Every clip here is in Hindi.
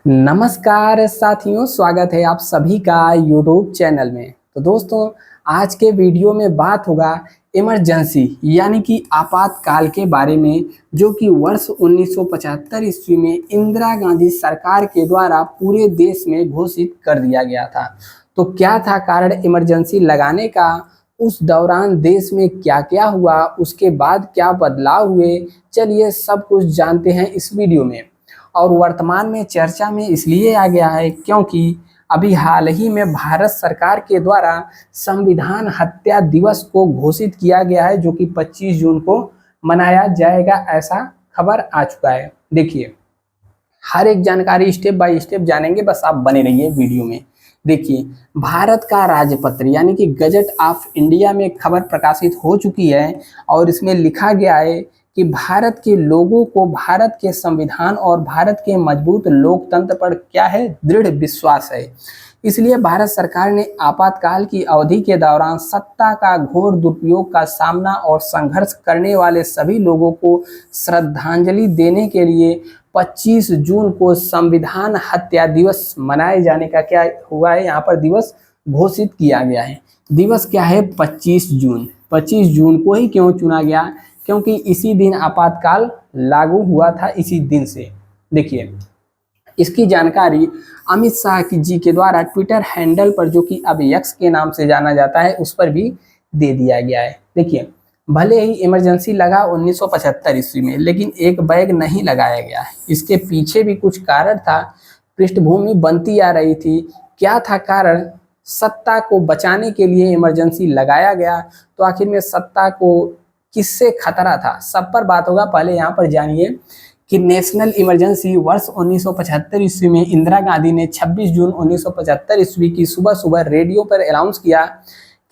नमस्कार साथियों, स्वागत है आप सभी का यूट्यूब चैनल में। तो दोस्तों, आज के वीडियो में बात होगा इमरजेंसी यानी कि आपातकाल के बारे में, जो कि वर्ष 1975 ईस्वी में इंदिरा गांधी सरकार के द्वारा पूरे देश में घोषित कर दिया गया था। तो क्या था कारण इमरजेंसी लगाने का, उस दौरान देश में क्या क्या हुआ, उसके बाद क्या बदलाव हुए, चलिए सब कुछ जानते हैं इस वीडियो में। और वर्तमान में चर्चा में इसलिए आ गया है क्योंकि अभी हाल ही में भारत सरकार के द्वारा संविधान हत्या दिवस को घोषित किया गया है, जो कि 25 जून को मनाया जाएगा, ऐसा खबर आ चुका है। देखिए, हर एक जानकारी स्टेप बाय स्टेप जानेंगे, बस आप बने रहिए वीडियो में। देखिए, भारत का राजपत्र यानी कि गजट ऑफ इंडिया में खबर प्रकाशित हो चुकी है और इसमें लिखा गया है कि भारत के लोगों को भारत के संविधान और भारत के मजबूत लोकतंत्र पर क्या है, दृढ़ विश्वास है। इसलिए भारत सरकार ने आपातकाल की अवधि के दौरान सत्ता का घोर दुरुपयोग का सामना और संघर्ष करने वाले सभी लोगों को श्रद्धांजलि देने के लिए 25 जून को संविधान हत्या दिवस मनाए जाने का क्या हुआ है, यहाँ पर दिवस घोषित किया गया है। दिवस क्या है, 25 जून। 25 जून को ही क्यों चुना गया, क्योंकि इसी दिन आपातकाल लागू हुआ था, इसी दिन से। देखिए, इसकी जानकारी अमित शाह जी के द्वारा ट्विटर हैंडल पर, जो कि अब एक्स के नाम से जाना जाता है, उस पर भी दे दिया गया है। देखिए, भले ही इमरजेंसी लगा 1975 ईस्वी में, लेकिन एक बैग नहीं लगाया गया है। इसके पीछे भी कुछ कारण था, पृष्ठभूमि बनती आ रही थी। क्या था कारण? सत्ता को बचाने के लिए इमरजेंसी लगाया गया। तो आखिर में सत्ता को किससे खतरा था, सब पर बात होगा। पहले यहाँ पर जानिए कि नेशनल इमरजेंसी वर्ष 1975 ईस्वी में इंदिरा गांधी ने 26 जून 1975 ईस्वी की सुबह सुबह रेडियो पर अनाउंस किया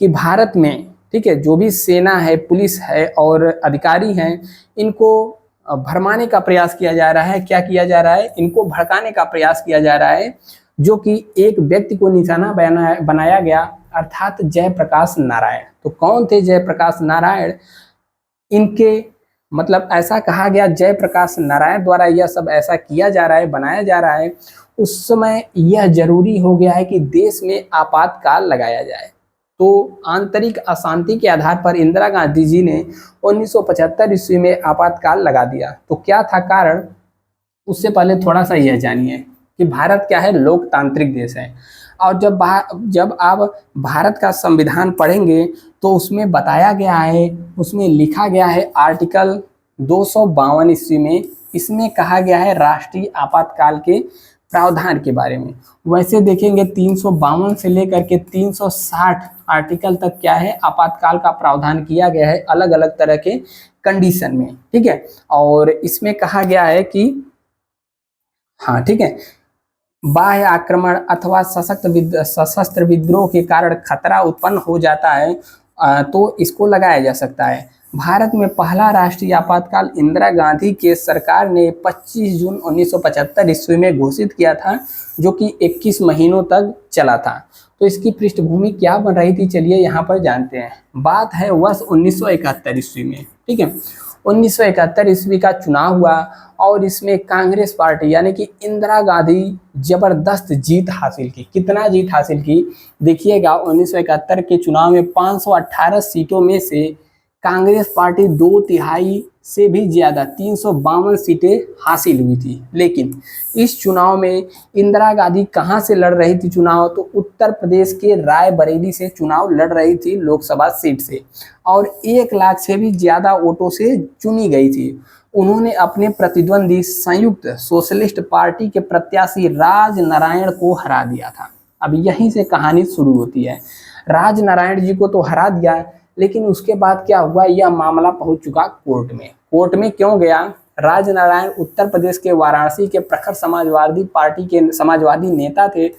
कि भारत में, ठीक है, जो भी सेना है, पुलिस है और अधिकारी हैं, इनको भरमाने का प्रयास किया जा रहा है। क्या किया जा रहा है? इनको भड़काने का प्रयास किया जा रहा है, जो कि एक व्यक्ति को निशाना बनाया गया, अर्थात जयप्रकाश नारायण। तो कौन थे जयप्रकाश नारायण? इनके मतलब ऐसा कहा गया, जयप्रकाश नारायण द्वारा यह सब ऐसा किया जा रहा है, बनाया जा रहा है। उस समय यह जरूरी हो गया है कि देश में आपातकाल लगाया जाए। तो आंतरिक अशांति के आधार पर इंदिरा गांधी जी ने 1975 ईस्वी में आपातकाल लगा दिया। तो क्या था कारण? उससे पहले थोड़ा सा यह जानिए कि भारत क्या है, लोकतांत्रिक देश है। और जब आप भारत का संविधान पढ़ेंगे तो उसमें बताया गया है, उसमें लिखा गया है आर्टिकल 252 ईस्वी में, इसमें कहा गया है राष्ट्रीय आपातकाल के प्रावधान के बारे में। वैसे देखेंगे 352 से लेकर के 360 आर्टिकल तक क्या है, आपातकाल का प्रावधान किया गया है अलग अलग तरह के कंडीशन में, ठीक है। और इसमें कहा गया है कि हाँ, ठीक है, बाह्य आक्रमण अथवा सशस्त्र विद्रोह के कारण खतरा उत्पन्न हो जाता है तो इसको लगाया जा सकता है। भारत में पहला राष्ट्रीय आपातकाल इंदिरा गांधी के सरकार ने 25 जून 1975 ईस्वी में घोषित किया था, जो कि 21 महीनों तक चला था। तो इसकी पृष्ठभूमि क्या बन रही थी, चलिए यहाँ पर जानते हैं। बात है वर्ष 1971 ईस्वी में, ठीक है। 1971 ईस्वी का चुनाव हुआ और इसमें कांग्रेस पार्टी यानी कि इंदिरा गांधी जबरदस्त जीत हासिल की। कितना जीत हासिल की? देखिएगा, 1971 के चुनाव में 518 सीटों में से कांग्रेस पार्टी 2/3 से भी ज्यादा 352 सीटें हासिल हुई थी। लेकिन इस चुनाव में इंदिरा गांधी कहां से लड़ रही थी चुनाव? तो उत्तर प्रदेश के रायबरेली से चुनाव लड़ रही थी, लोकसभा सीट से, और 1 लाख से भी ज्यादा वोटों से चुनी गई थी। उन्होंने अपने प्रतिद्वंदी संयुक्त सोशलिस्ट पार्टी के प्रत्याशी राज नारायण को हरा दिया था। अब यहीं से कहानी शुरू होती है। राज नारायण जी को तो हरा दिया, लेकिन उसके बाद क्या हुआ, यह मामला पहुंच चुका कोर्ट में। कोर्ट में क्यों गया? राज नारायण उत्तर प्रदेश के वाराणसी के प्रखर समाजवादी पार्टी के समाजवादी नेता थे।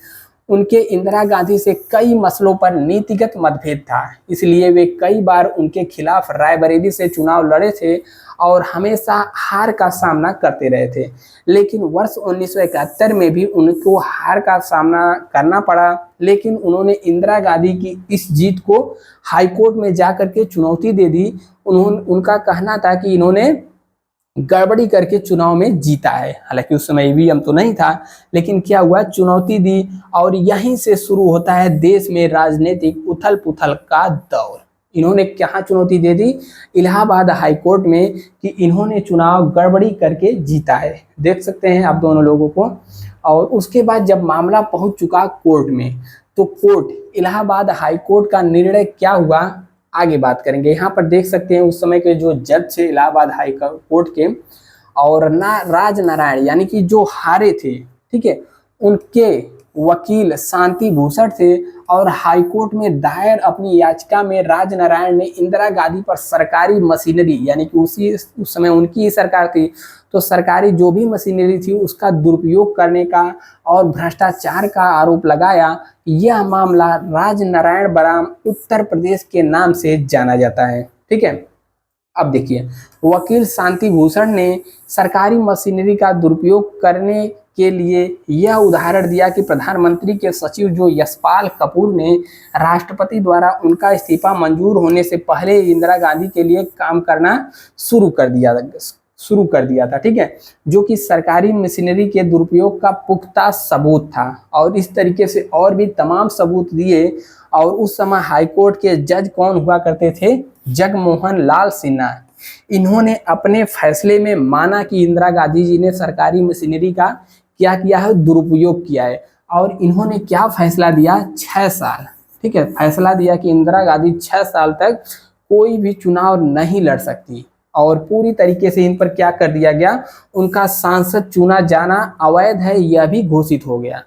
उनके इंदिरा गांधी से कई मसलों पर नीतिगत मतभेद था, इसलिए वे कई बार उनके खिलाफ रायबरेली से चुनाव लड़े थे और हमेशा हार का सामना करते रहे थे। लेकिन वर्ष 1971 में भी उनको हार का सामना करना पड़ा, लेकिन उन्होंने इंदिरा गांधी की इस जीत को हाईकोर्ट में जाकर के चुनौती दे दी। उनका कहना था कि इन्होंने गड़बड़ी करके चुनाव में जीता है। हालांकि उस समय ईवीएम तो नहीं था, लेकिन क्या हुआ, चुनौती दी और यहीं से शुरू होता है देश में राजनीतिक उथल पुथल का दौर। इन्होंने क्या चुनौती दे दी इलाहाबाद हाई कोर्ट में कि इन्होंने चुनाव गड़बड़ी करके जीता है। देख सकते हैं आप दोनों लोगों को। और उसके बाद जब मामला पहुंच चुका कोर्ट में, तो कोर्ट इलाहाबाद हाई कोर्ट का निर्णय क्या हुआ आगे बात करेंगे। यहाँ पर देख सकते हैं उस समय के जो जज थे इलाहाबाद हाई कोर्ट के, और ना राज नारायण यानी कि जो हारे थे, ठीक है, उनके वकील शांति भूषण थे। और हाईकोर्ट में दायर अपनी याचिका में राज नारायण ने इंदिरा गांधी पर सरकारी मशीनरी, यानी कि उस समय उनकी ही सरकार थी, तो सरकारी जो भी मशीनरी थी उसका दुरुपयोग करने का और भ्रष्टाचार का आरोप लगाया। यह मामला राज नारायण बराम उत्तर प्रदेश के नाम से जाना जाता है। ठीक है, अब देखिए, वकील शांति भूषण ने सरकारी मशीनरी का दुरुपयोग करने के लिए यह उदाहरण दिया कि प्रधानमंत्री के सचिव जो यशपाल कपूर ने राष्ट्रपति द्वारा उनका इस्तीफा मंजूर होने से पहले इंदिरा गांधी के लिए काम करना शुरू कर दिया था। ठीक है, जो कि सरकारी मशीनरी के दुरुपयोग का पुख्ता सबूत था। और इस तरीके से और भी तमाम सबूत दिए। और उस समय हाईकोर्ट के जज कौन हुआ करते थे, जगमोहन लाल सिन्हा। इन्होंने अपने फैसले में माना कि इंदिरा गांधी जी ने सरकारी मशीनरी का क्या किया है, दुरुपयोग किया है। और इन्होंने क्या फैसला दिया, 6 साल। ठीक है, फैसला दिया कि इंदिरा गांधी 6 साल तक कोई भी चुनाव नहीं लड़ सकती। और पूरी तरीके से इन पर क्या कर दिया गया, उनका सांसद चुना जाना अवैध है यह भी घोषित हो गया।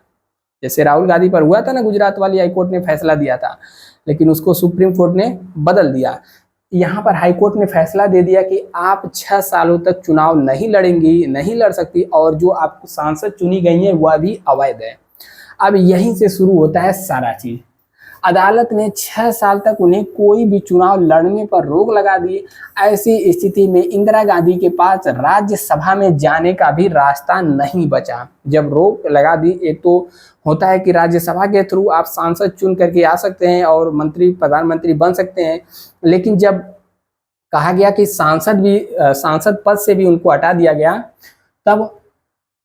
जैसे राहुल गांधी पर हुआ था ना, गुजरात वाली हाईकोर्ट ने फैसला दिया था, लेकिन उसको सुप्रीम कोर्ट ने बदल दिया। यहाँ पर हाईकोर्ट ने फैसला दे दिया कि आप 6 सालों तक चुनाव नहीं लड़ेंगी, नहीं लड़ सकती, और जो आपको सांसद चुनी गई है वह भी अवैध है। अब यहीं से शुरू होता है सारा चीज। अदालत ने 6 साल तक उन्हें कोई भी चुनाव लड़ने पर रोक लगा दी। ऐसी स्थिति में इंदिरा गांधी के पास राज्यसभा में जाने का भी रास्ता नहीं बचा। जब रोक लगा दी, एक तो होता है कि राज्यसभा के थ्रू आप सांसद चुन करके आ सकते हैं और मंत्री प्रधानमंत्री बन सकते हैं, लेकिन जब कहा गया कि सांसद पद से भी उनको हटा दिया गया, तब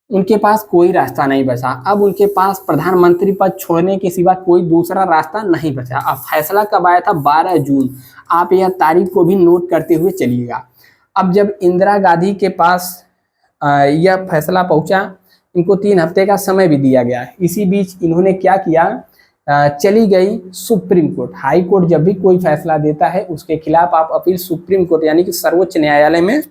उनके पास कोई रास्ता नहीं बचा। अब उनके पास प्रधानमंत्री पद छोड़ने के सिवा कोई दूसरा रास्ता नहीं बचा। अब फैसला कब आया था, 12 जून। आप यह तारीख को भी नोट करते हुए चलिएगा। अब जब इंदिरा गांधी के पास यह फैसला पहुंचा, इनको 3 हफ्ते का समय भी दिया गया। इसी बीच इन्होंने क्या किया, चली गई सुप्रीम कोर्ट। हाई कोर्ट जब भी कोई फैसला देता है उसके खिलाफ आप अपील सुप्रीम कोर्ट यानी कि सर्वोच्च न्यायालय में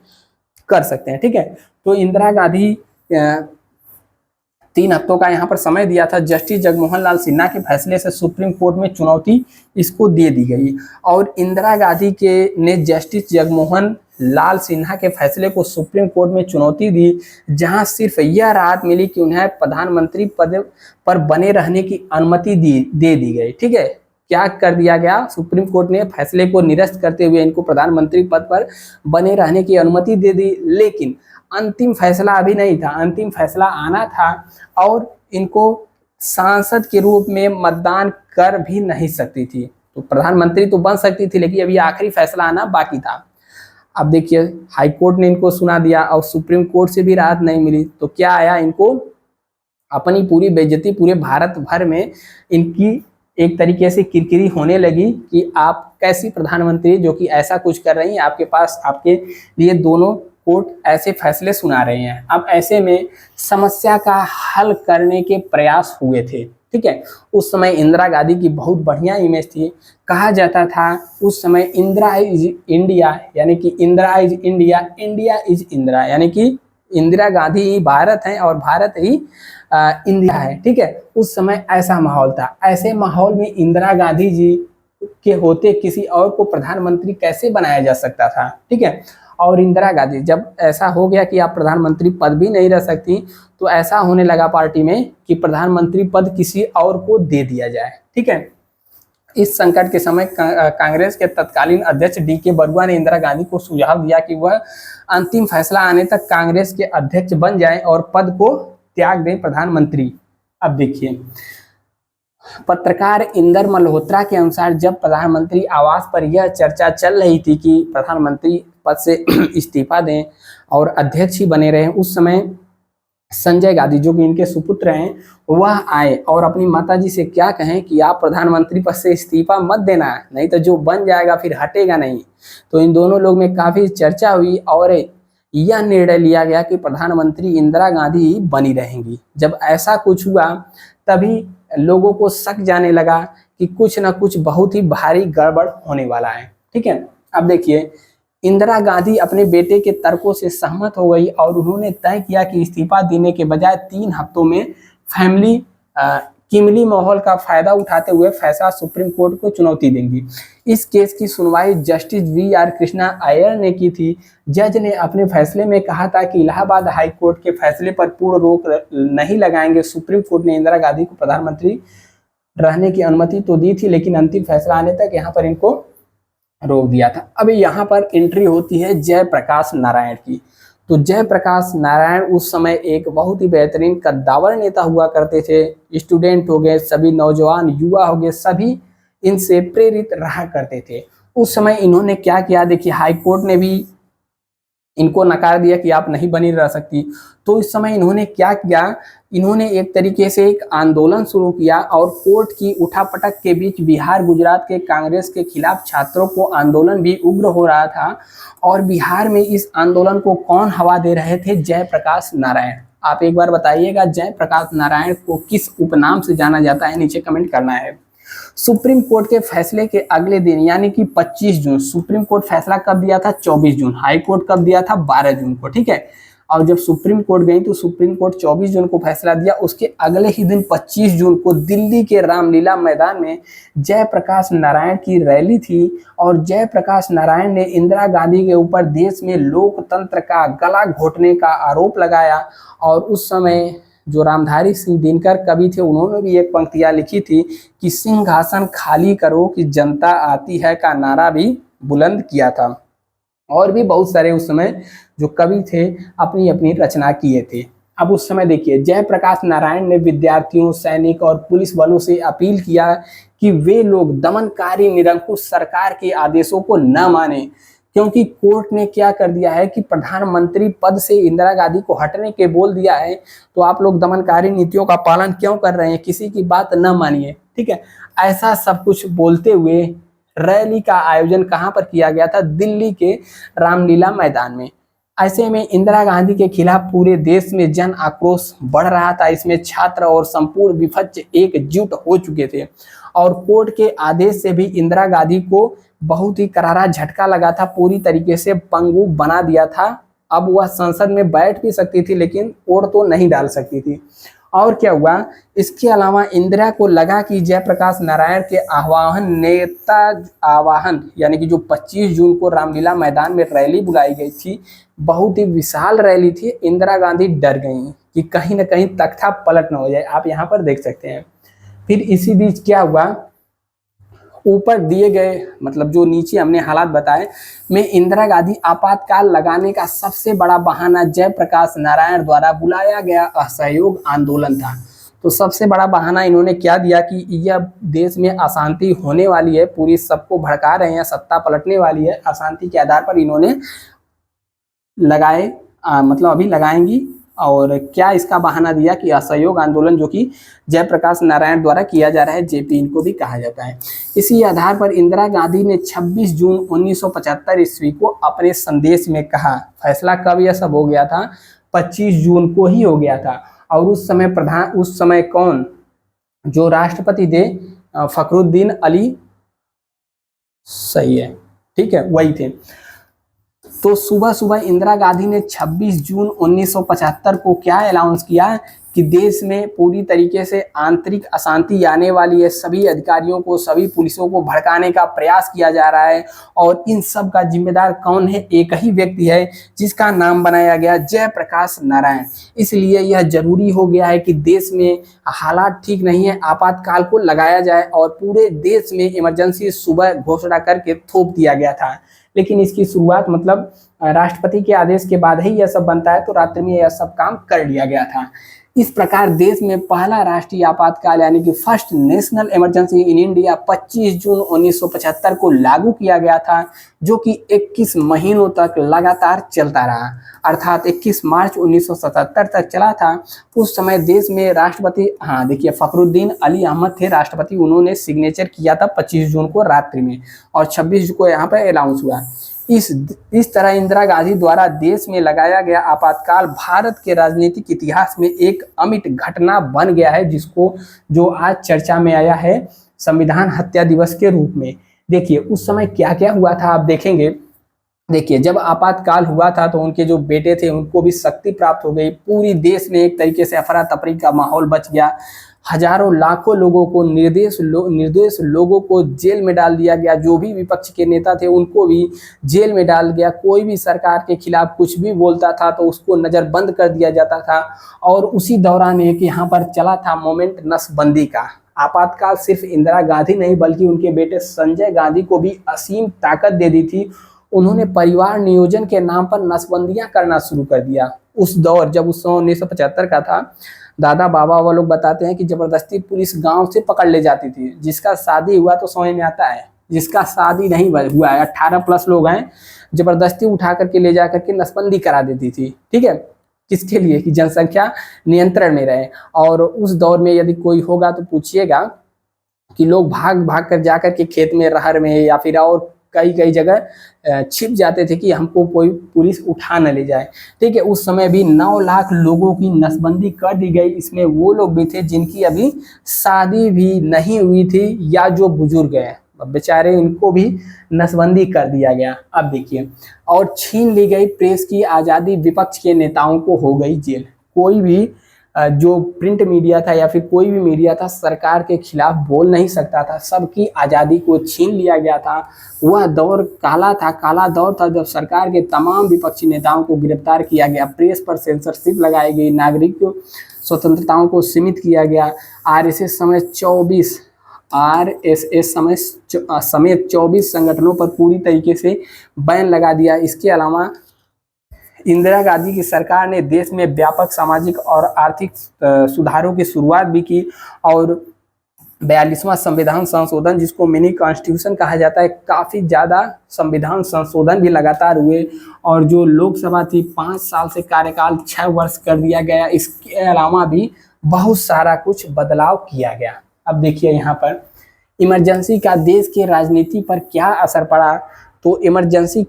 कर सकते हैं। ठीक है, तो इंदिरा गांधी 3 हफ्तों का यहाँ पर समय दिया था। जस्टिस जगमोहन लाल सिन्हा के फैसले से सुप्रीम कोर्ट में चुनौती इसको दे दी गई। और इंदिरा गांधी के ने जस्टिस जगमोहन लाल सिन्हा के फैसले को सुप्रीम कोर्ट में चुनौती दी, जहां सिर्फ यह राहत मिली कि उन्हें प्रधानमंत्री पद पर बने रहने की अनुमति दे दी गई। ठीक है, क्या कर दिया गया, सुप्रीम कोर्ट ने फैसले को निरस्त करते हुए इनको प्रधानमंत्री पद पर बने रहने की अनुमति दे दी। लेकिन अंतिम फैसला अभी नहीं था, अंतिम फैसला आना था। और इनको सांसद के रूप में मतदान कर भी नहीं सकती थी। तो प्रधानमंत्री तो बन सकती थी, लेकिन अभी आखिरी फैसला आना बाकी था। अब देखिए, हाई कोर्ट ने इनको सुना दिया और सुप्रीम कोर्ट से भी राहत नहीं मिली, तो क्या आया, इनको अपनी पूरी बेइज्जती पूरे भारत भर में इनकी एक तरीके से किरकिरी होने लगी कि आप कैसी प्रधानमंत्री जो कि ऐसा कुछ कर रही हैं, आपके पास आपके लिए दोनों कोर्ट ऐसे फैसले सुना रहे हैं। अब ऐसे में समस्या का हल करने के प्रयास हुए थे। ठीक है, उस समय इंदिरा गांधी की बहुत बढ़िया इमेज थी। कहा जाता था उस समय इंदिरा इज इंडिया, यानी कि Indira is India, India is Indira, यानी कि इंदिरा गांधी ही भारत है और भारत ही इंडिया है। ठीक है, उस समय ऐसा माहौल था। ऐसे माहौल में इंदिरा गांधी जी के होते किसी और को प्रधानमंत्री कैसे बनाया जा सकता था। ठीक है, और इंदिरा गांधी जब ऐसा हो गया कि आप प्रधानमंत्री पद भी नहीं रह सकती, तो ऐसा होने लगा पार्टी में कि प्रधानमंत्री पद किसी और को दे दिया जाए। ठीक है, इस संकट के समय कांग्रेस के तत्कालीन अध्यक्ष डी.के. बरुआ ने इंदिरा गांधी को सुझाव दिया कि वह अंतिम फैसला आने तक कांग्रेस के अध्यक्ष बन जाएं और पद को त्याग दें प्रधानमंत्री। अब देखिए, पत्रकार इंदर मल्होत्रा के अनुसार जब प्रधानमंत्री आवास पर यह चर्चा चल रही थी कि प्रधानमंत्री पद से इस्तीफा दें और अध्यक्ष ही बने रहे। उस समय संजय गांधी जो कि इनके सुपुत्र हैं वह आए और अपनी माताजी से क्या कहें कि आप प्रधानमंत्री पद से इस्तीफा मत देना, नहीं तो जो बन जाएगा फिर हटेगा नहीं। तो इन दोनों लोग में काफी चर्चा हुई और यह निर्णय लिया गया कि प्रधानमंत्री इंदिरा गांधी ही बनी रहेंगी। जब ऐसा कुछ हुआ तभी लोगों को शक जाने लगा कि कुछ ना कुछ बहुत ही भारी गड़बड़ होने वाला है। ठीक है, अब देखिए इंदिरा गांधी अपने बेटे के तर्कों से सहमत हो गई और उन्होंने तय किया कि इस्तीफा देने के बजाय 3 हफ्तों में फैमिली किमली माहौल का फायदा उठाते हुए फैसला सुप्रीम कोर्ट को चुनौती देंगी। इस केस की सुनवाई जस्टिस वी.आर. कृष्णा अय्यर ने की थी। जज ने अपने फैसले में कहा था कि इलाहाबाद हाई कोर्ट के फैसले पर पूर्ण रोक नहीं लगाएंगे। सुप्रीम कोर्ट ने इंदिरा गांधी को प्रधानमंत्री रहने की अनुमति तो दी थी, लेकिन अंतिम फैसला आने तक यहाँ पर इनको रोक दिया था। अब यहाँ पर एंट्री होती है जयप्रकाश नारायण की। तो जयप्रकाश नारायण उस समय एक बहुत ही बेहतरीन कद्दावर नेता हुआ करते थे। स्टूडेंट हो गए, सभी नौजवान युवा हो गए, सभी इनसे प्रेरित रहा करते थे। उस समय इन्होंने क्या किया, देखिए हाई कोर्ट ने भी इनको नकार दिया कि आप नहीं बनी रह सकती। तो इस समय इन्होंने क्या किया, इन्होंने एक तरीके से एक आंदोलन शुरू किया और कोर्ट की उठापटक के बीच बिहार गुजरात के कांग्रेस के खिलाफ छात्रों को आंदोलन भी उग्र हो रहा था। और बिहार में इस आंदोलन को कौन हवा दे रहे थे, जयप्रकाश नारायण। आप एक बार बताइएगा जयप्रकाश नारायण को किस उपनाम से जाना जाता है, नीचे कमेंट करना है। सुप्रीम कोर्ट के फैसले के अगले दिन यानी कि 25 जून, सुप्रीम कोर्ट फैसला कब दिया था, 24 जून, हाई कोर्ट कब दिया था, 12 जून को। ठीक है, और जब सुप्रीम कोर्ट गई तो सुप्रीम कोर्ट 24 जून को फैसला दिया। उसके अगले ही दिन 25 जून को दिल्ली के रामलीला मैदान में जयप्रकाश नारायण की रैली थी और जयप्रकाश नारायण ने इंदिरा गांधी के ऊपर देश में लोकतंत्र का गला घोटने का आरोप लगाया। और उस समय जो रामधारी सिंह दिनकर कवि थे उन्होंने भी एक पंक्तियां लिखी थी कि सिंहासन खाली करो कि जनता आती है का नारा भी बुलंद किया था। और भी बहुत सारे उस समय जो कवि थे अपनी अपनी रचना किए थे। अब उस समय देखिए जयप्रकाश नारायण ने विद्यार्थियों, सैनिक और पुलिस बलों से अपील किया कि वे लोग दमनकारी निरंकुश सरकार के आदेशों को न माने, क्योंकि कोर्ट ने क्या कर दिया है कि प्रधानमंत्री पद से इंदिरा गांधी को हटने के बोल दिया है, तो आप लोग दमनकारी नीतियों का पालन क्यों कर रहे हैं, किसी की बात न मानिए। ठीक है, ऐसा सब कुछ बोलते हुए रैली का आयोजन कहां पर किया गया था, दिल्ली के रामलीला मैदान में। ऐसे में इंदिरा गांधी के खिलाफ पूरे देश में जन आक्रोश बढ़ रहा था। इसमें छात्र और संपूर्ण विपक्ष एकजुट हो चुके थे और कोर्ट के आदेश से भी इंदिरा गांधी को बहुत ही करारा झटका लगा था, पूरी तरीके से पंगु बना दिया था। अब वह संसद में बैठ भी सकती थी लेकिन वोट तो नहीं डाल सकती थी। और क्या हुआ, इसके अलावा इंदिरा को लगा कि जयप्रकाश नारायण के आह्वान यानी कि जो 25 जून को रामलीला मैदान में रैली बुलाई गई थी, बहुत ही विशाल रैली थी। इंदिरा गांधी डर गई कि कहीं ना कहीं तख्ता पलट न हो जाए। आप यहाँ पर देख सकते हैं। फिर इसी बीच क्या हुआ, ऊपर दिए गए मतलब जो नीचे हमने हालात बताए में इंदिरा गांधी आपातकाल लगाने का सबसे बड़ा बहाना जयप्रकाश नारायण द्वारा बुलाया गया असहयोग आंदोलन था। तो सबसे बड़ा बहाना इन्होंने क्या दिया कि यह देश में अशांति होने वाली है, पूरी सबको भड़का रहे हैं, सत्ता पलटने वाली है। अशांति के आधार पर इन्होंने लगाए मतलब अभी लगाएंगी। और क्या इसका बहाना दिया कि असहयोग आंदोलन जो कि जयप्रकाश नारायण द्वारा किया जा रहा है, जेपी इनको भी कहा जाता है। इसी आधार पर इंदिरा गांधी ने 26 जून 1975 ईस्वी को अपने संदेश में कहा, फैसला कब यह सब हो गया था, 25 जून को ही हो गया था। और उस समय कौन जो राष्ट्रपति थे, फखरुद्दीन अली, सही है, ठीक है, वही थे। तो सुबह सुबह इंदिरा गांधी ने 26 जून 1975 को क्या अनाउंस किया कि देश में पूरी तरीके से आंतरिक अशांति आने वाली है, सभी अधिकारियों को, सभी पुलिसों को भड़काने का प्रयास किया जा रहा है। और इन सब का जिम्मेदार कौन है, एक ही व्यक्ति है जिसका नाम बनाया गया जयप्रकाश नारायण। इसलिए यह जरूरी हो गया है कि देश में हालात ठीक नहीं है, आपातकाल को लगाया जाए और पूरे देश में इमरजेंसी सुबह घोषणा करके थोप दिया गया था। लेकिन इसकी शुरुआत मतलब राष्ट्रपति के आदेश के बाद ही यह सब बनता है, तो रात्रि में यह सब काम कर लिया गया था। इस प्रकार देश में पहला राष्ट्रीय आपातकाल यानी कि first national emergency in India 25 जून 1975 को लागू किया गया था, जो कि 21 महीनों तक लगातार चलता रहा, अर्थात 21 मार्च 1977 तक चला था। उस समय देश में राष्ट्रपति, हाँ देखिए, फखरुद्दीन अली अहमद थे राष्ट्रपति, उन्होंने सिग्नेचर किया था 25 जून को रात्रि में, और 26 जून को यहाँ पर अनाउंस हुआ। इस तरह इंदिरा गांधी द्वारा देश में लगाया गया आपातकाल भारत के राजनीतिक इतिहास में एक अमिट घटना बन गया है, जिसको जो आज चर्चा में आया है संविधान हत्या दिवस के रूप में। देखिए उस समय क्या क्या हुआ था आप देखेंगे। देखिए जब आपातकाल हुआ था तो उनके जो बेटे थे उनको भी शक्ति प्राप्त हो गई, पूरी देश में एक तरीके से अफरा तफरी का माहौल बच गया, हजारों लाखों लोगों को निर्दोष लोगों को जेल में डाल दिया गया, जो भी विपक्ष के नेता थे उनको भी जेल में डाल गया, कोई भी सरकार के खिलाफ कुछ भी बोलता था तो उसको नज़रबंद कर दिया जाता था। और उसी दौरान एक यहाँ पर चला था मोमेंट नसबंदी का। आपातकाल सिर्फ इंदिरा गांधी नहीं बल्कि उनके बेटे संजय गांधी को भी असीम ताकत दे दी थी। उन्होंने परिवार नियोजन के नाम पर नसबंदियां करना शुरू कर दिया। उस दौर जब उस 1975 का था, दादा बाबा वो लोग बताते हैं कि जबरदस्ती पुलिस गांव से पकड़ ले जाती थी। जिसका शादी हुआ तो समझ में आता है, जिसका शादी नहीं हुआ है, 18 प्लस लोग हैं, जबरदस्ती उठा करके ले जा करके नसबंदी करा देती थी। ठीक है, किसके लिए? कि जनसंख्या नियंत्रण में रहे। और उस दौर में यदि कोई होगा तो पूछिएगा कि लोग भाग भाग कर जा कर के खेत में, रहर में या फिर और कई जगह छिप जाते थे कि हमको कोई पुलिस उठा न ले जाए। ठीक है, उस समय भी 9 लाख लोगों की नसबंदी कर दी गई। इसमें वो लोग भी थे जिनकी अभी शादी भी नहीं हुई थी या जो बुजुर्ग हैं, बेचारे इनको भी नसबंदी कर दिया गया। अब देखिए, और छीन ली गई प्रेस की आज़ादी, विपक्ष के नेताओं को हो गई जेल। कोई भी जो प्रिंट मीडिया था या फिर कोई भी मीडिया था सरकार के खिलाफ बोल नहीं सकता था, सबकी आज़ादी को छीन लिया गया था। वह दौर काला था, काला दौर था जब सरकार के तमाम विपक्षी नेताओं को गिरफ्तार किया गया, प्रेस पर सेंसरशिप लगाई गई, नागरिक स्वतंत्रताओं को सीमित किया गया। आरएसएस समेत 24 संगठनों पर पूरी तरीके से बैन लगा दिया। इसके अलावा इंदिरा गांधी की सरकार ने देश में व्यापक सामाजिक और आर्थिक सुधारों की शुरुआत भी की, और 42वां संविधान संशोधन, जिसको मिनी कॉन्स्टिट्यूशन कहा जाता है, काफ़ी ज़्यादा संविधान संशोधन भी लगातार हुए। और जो लोकसभा थी 5 साल से कार्यकाल 6 वर्ष कर दिया गया। इसके अलावा भी बहुत सारा कुछ बदलाव किया गया। अब देखिए यहाँ पर इमरजेंसी का देश के राजनीति पर क्या असर पड़ा। तो इमरजेंसी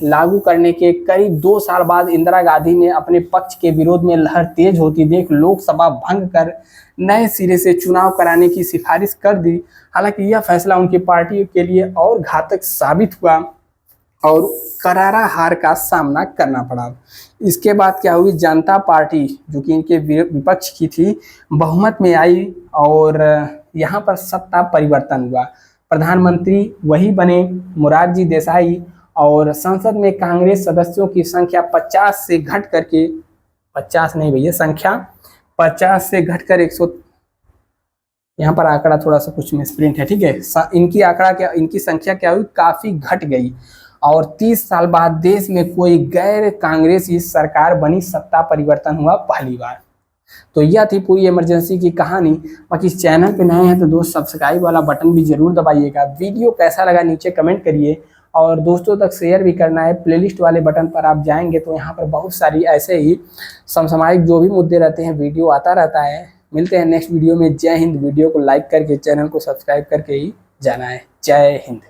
लागू करने के करीब 2 साल बाद इंदिरा गांधी ने अपने पक्ष के विरोध में लहर तेज होती देख लोकसभा भंग कर नए सिरे से चुनाव कराने की सिफारिश कर दी। हालांकि यह फैसला उनकी पार्टी के लिए और घातक साबित हुआ और करारा हार का सामना करना पड़ा। इसके बाद क्या हुई, जनता पार्टी जो कि इनके विपक्ष की थी, बहुमत में आई और यहाँ पर सत्ता परिवर्तन हुआ। प्रधानमंत्री वही बने मोरारजी देसाई, और संसद में कांग्रेस सदस्यों की संख्या 50 से घट करके 50 नहीं भैया, संख्या 50 से घटकर 100, यहाँ पर आंकड़ा थोड़ा सा कुछ मिसप्रिंट है। ठीक है, इनकी संख्या क्या हुई, काफ़ी घट गई। और 30 साल बाद देश में कोई गैर कांग्रेसी सरकार बनी, सत्ता परिवर्तन हुआ पहली बार। तो यह थी पूरी इमरजेंसी की कहानी। बाकी इस चैनल पे नए हैं तो दोस्त सब्सक्राइब वाला बटन भी जरूर दबाइएगा। वीडियो कैसा लगा नीचे कमेंट करिए, और दोस्तों तक शेयर भी करना है। प्लेलिस्ट वाले बटन पर आप जाएंगे तो यहाँ पर बहुत सारी ऐसे ही समसामयिक जो भी मुद्दे रहते हैं वीडियो आता रहता है। मिलते हैं नेक्स्ट वीडियो में। जय हिंद। वीडियो को लाइक करके चैनल को सब्सक्राइब करके ही जाना है। जय हिंद।